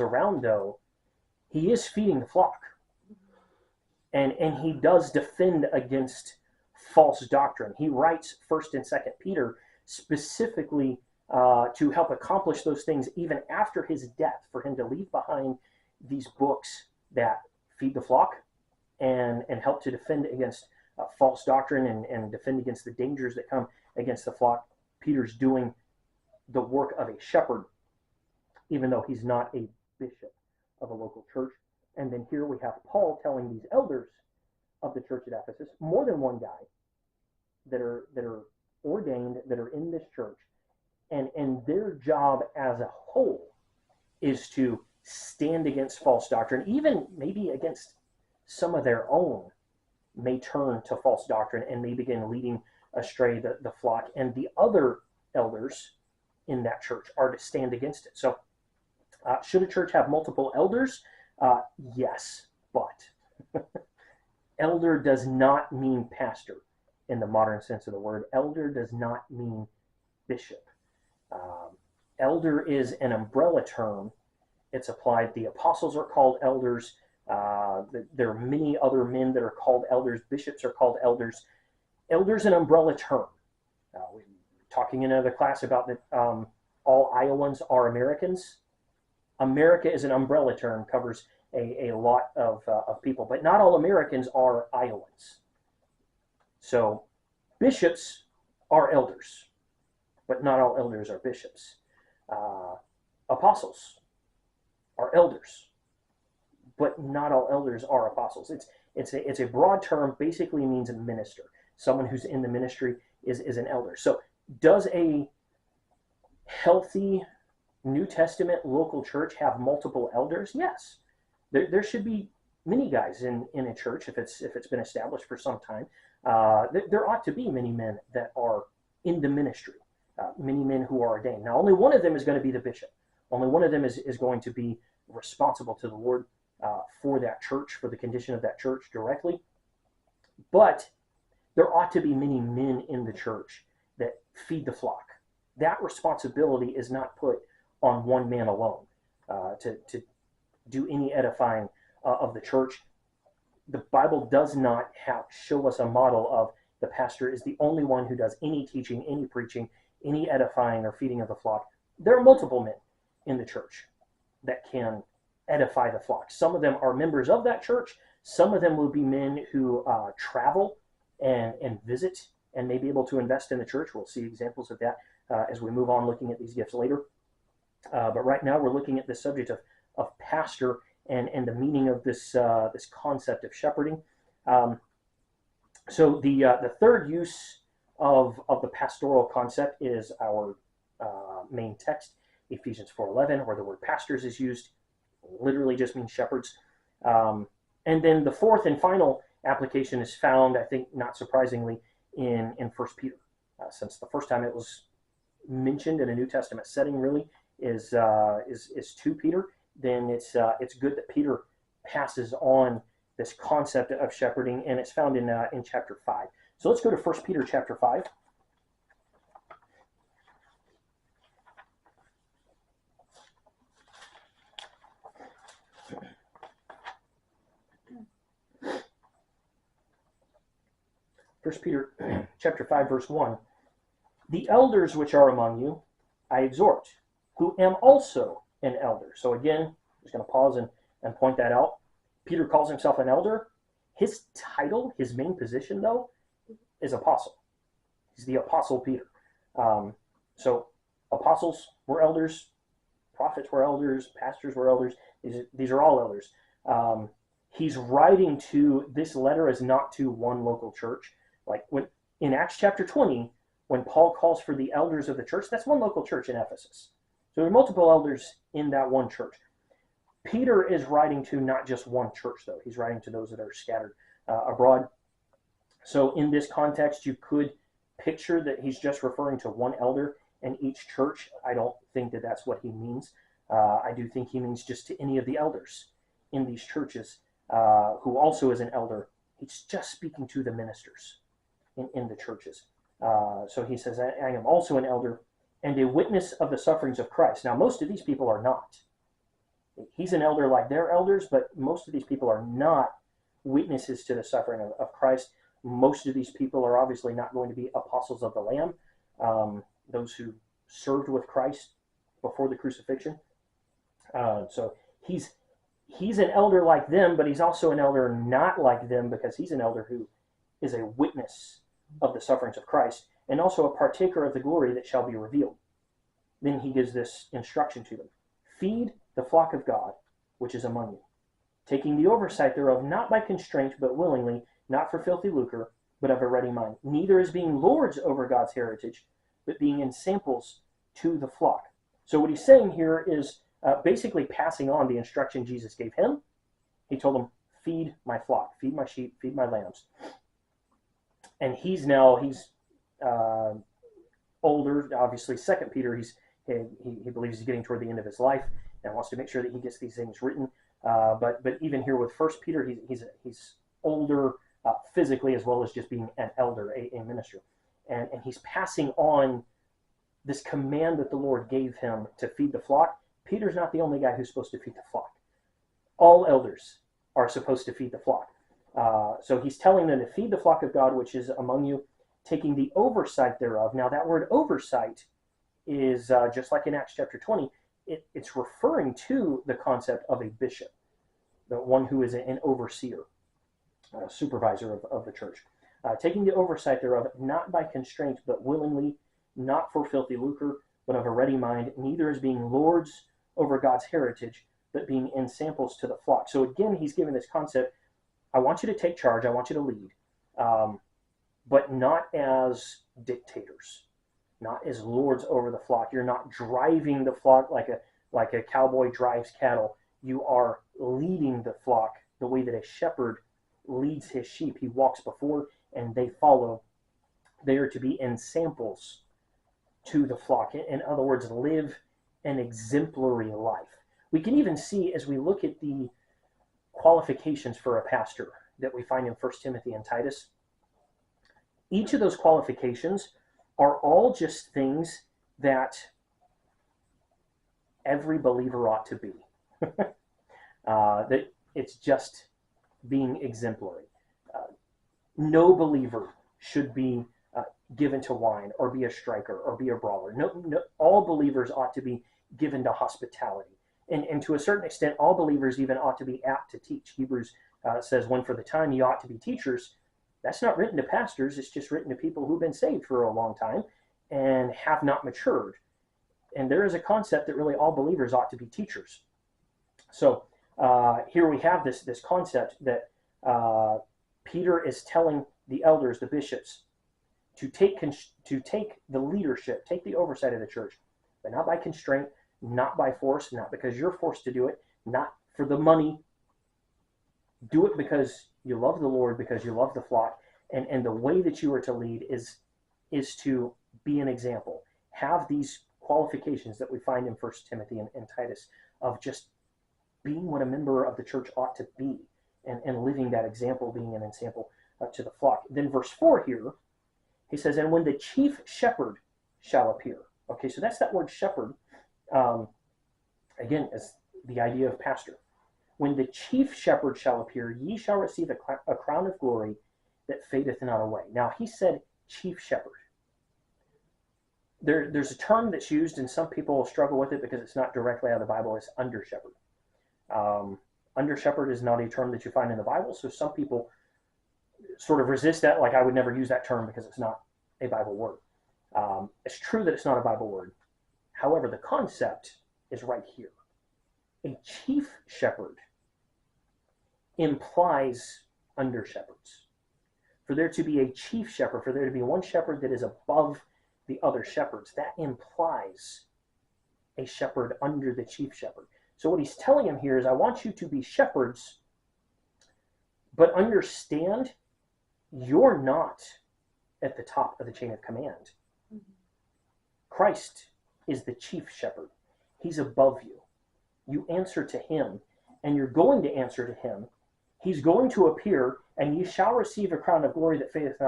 around, though, he is feeding the flock. And he does defend against false doctrine. He writes 1st and 2nd Peter specifically to help accomplish those things even after his death, for him to leave behind these books that feed the flock and help to defend against false doctrine and defend against the dangers that come against the flock. Peter's doing the work of a shepherd, even though he's not a bishop of a local church. And then here we have Paul telling these elders of the church at Ephesus, more than one guy that are ordained, that are in this church, and their job as a whole is to stand against false doctrine, even maybe against some of their own may turn to false doctrine and may begin leading astray the flock. And the other elders in that church are to stand against it. So should a church have multiple elders? Yes, but elder does not mean pastor in the modern sense of the word. Elder does not mean bishop. Elder is an umbrella term. It's applied. The apostles are called elders. There are many other men that are called elders. Bishops are called elders. Elder's an umbrella term. We were talking in another class about that all Iowans are Americans. America is an umbrella term, covers a lot of people, but not all Americans are Iowans. So bishops are elders, but not all elders are bishops. Apostles are elders, but not all elders are apostles. It's a broad term, basically means a minister. Someone who's in the ministry is an elder. So does a healthy New Testament local church have multiple elders? Yes. There should be many guys in a church if it's been established for some time. There ought to be many men that are in the ministry, many men who are ordained. Now, only one of them is going to be the bishop. Only one of them is going to be responsible to the Lord for that church, for the condition of that church directly. But there ought to be many men in the church that feed the flock. That responsibility is not put on one man alone to do any edifying of the church. The Bible does not show us a model of the pastor is the only one who does any teaching, any preaching, any edifying or feeding of the flock. There are multiple men in the church that can edify the flock. Some of them are members of that church. Some of them will be men who travel and visit and may be able to invest in the church. We'll see examples of that as we move on looking at these gifts later. But right now we're looking at the subject of pastor and the meaning of this concept of shepherding. So the third use of the pastoral concept is our main text, Ephesians 4:11, where the word pastors is used. Literally just means shepherds. And then the fourth and final application is found, I think, not surprisingly, in 1 Peter. Since the first time it was mentioned in a New Testament setting, really, is to Peter, then it's good that Peter passes on this concept of shepherding, and it's found in chapter 5. So let's go to 1 Peter chapter 5. First Peter chapter 5, verse 1. The elders which are among you, I exhort, who am also an elder. So again, I'm just going to pause and point that out. Peter calls himself an elder. His title, his main position, though, is apostle. He's the Apostle Peter. So apostles were elders, prophets were elders, pastors were elders. These are all elders. He's writing to, this letter is not to one local church. Like when in Acts chapter 20, when Paul calls for the elders of the church, that's one local church in Ephesus. So there are multiple elders in that one church. Peter is writing to not just one church, though. He's writing to those that are scattered abroad. So in this context, you could picture that he's just referring to one elder in each church. I don't think that that's what he means. I do think he means just to any of the elders in these churches who also is an elder. He's just speaking to the ministers in the churches. So he says, I am also an elder and a witness of the sufferings of Christ. Now, most of these people are not. He's an elder like their elders, but most of these people are not witnesses to the suffering of Christ. Most of these people are obviously not going to be apostles of the Lamb, those who served with Christ before the crucifixion. So he's an elder like them, but he's also an elder not like them, because he's an elder who is a witness of the sufferings of Christ, and also a partaker of the glory that shall be revealed. Then he gives this instruction to them: feed the flock of God, which is among you, taking the oversight thereof, not by constraint, but willingly, not for filthy lucre, but of a ready mind, neither as being lords over God's heritage, but being in samples to the flock. So what he's saying here is basically passing on the instruction Jesus gave him. He told them, feed my flock, feed my sheep, feed my lambs. And he's older, obviously. 2 Peter, he believes he's getting toward the end of his life and wants to make sure that he gets these things written. But even here with 1 Peter, he's older physically, as well as just being an elder, a minister. And he's passing on this command that the Lord gave him to feed the flock. Peter's not the only guy who's supposed to feed the flock. All elders are supposed to feed the flock. So he's telling them to feed the flock of God, which is among you, taking the oversight thereof. Now that word oversight is just like in Acts chapter 20, it's referring to the concept of a bishop, the one who is an overseer, supervisor of the church. Taking the oversight thereof, not by constraint, but willingly, not for filthy lucre, but of a ready mind, neither as being lords over God's heritage, but being ensamples to the flock. So again, he's giving this concept: I want you to take charge, I want you to lead, but not as dictators, not as lords over the flock. You're not driving the flock like a cowboy drives cattle. You are leading the flock the way that a shepherd leads his sheep. He walks before and they follow. They are to be ensamples to the flock. In other words, live an exemplary life. We can even see, as we look at the qualifications for a pastor that we find in 1 Timothy and Titus, each of those qualifications are all just things that every believer ought to be. That it's just being exemplary. No believer should be given to wine, or be a striker, or be a brawler. No, all believers ought to be given to hospitality. And to a certain extent, all believers even ought to be apt to teach. Hebrews says, when for the time you ought to be teachers. That's not written to pastors. It's just written to people who've been saved for a long time and have not matured. And there is a concept that really all believers ought to be teachers. So here we have this concept that Peter is telling the elders, the bishops, to take the leadership, take the oversight of the church, but not by constraint, not by force, not because you're forced to do it, not for the money. Do it because you love the Lord, because you love the flock, and the way that you are to lead is to be an example. Have these qualifications that we find in 1 Timothy and Titus of just being what a member of the church ought to be, and living that example, being an example to the flock. Then verse 4 here, he says, and when the chief shepherd shall appear. Okay, so that's that word shepherd. Again, as the idea of pastor. When the chief shepherd shall appear, ye shall receive a crown of glory that fadeth not away. Now, he said chief shepherd. There's a term that's used, and some people struggle with it because it's not directly out of the Bible. It's under shepherd. Under shepherd is not a term that you find in the Bible, so some people sort of resist that, like I would never use that term because it's not a Bible word. It's true that it's not a Bible word. However, the concept is right here. A chief shepherd implies under shepherds. For there to be a chief shepherd, for there to be one shepherd that is above the other shepherds, that implies a shepherd under the chief shepherd. So what he's telling him here is, I want you to be shepherds, but understand you're not at the top of the chain of command. Christ is the chief shepherd. He's above you. You answer to him, and you're going to answer to him. He's going to appear, and you shall receive a crown of glory that fadeth not away.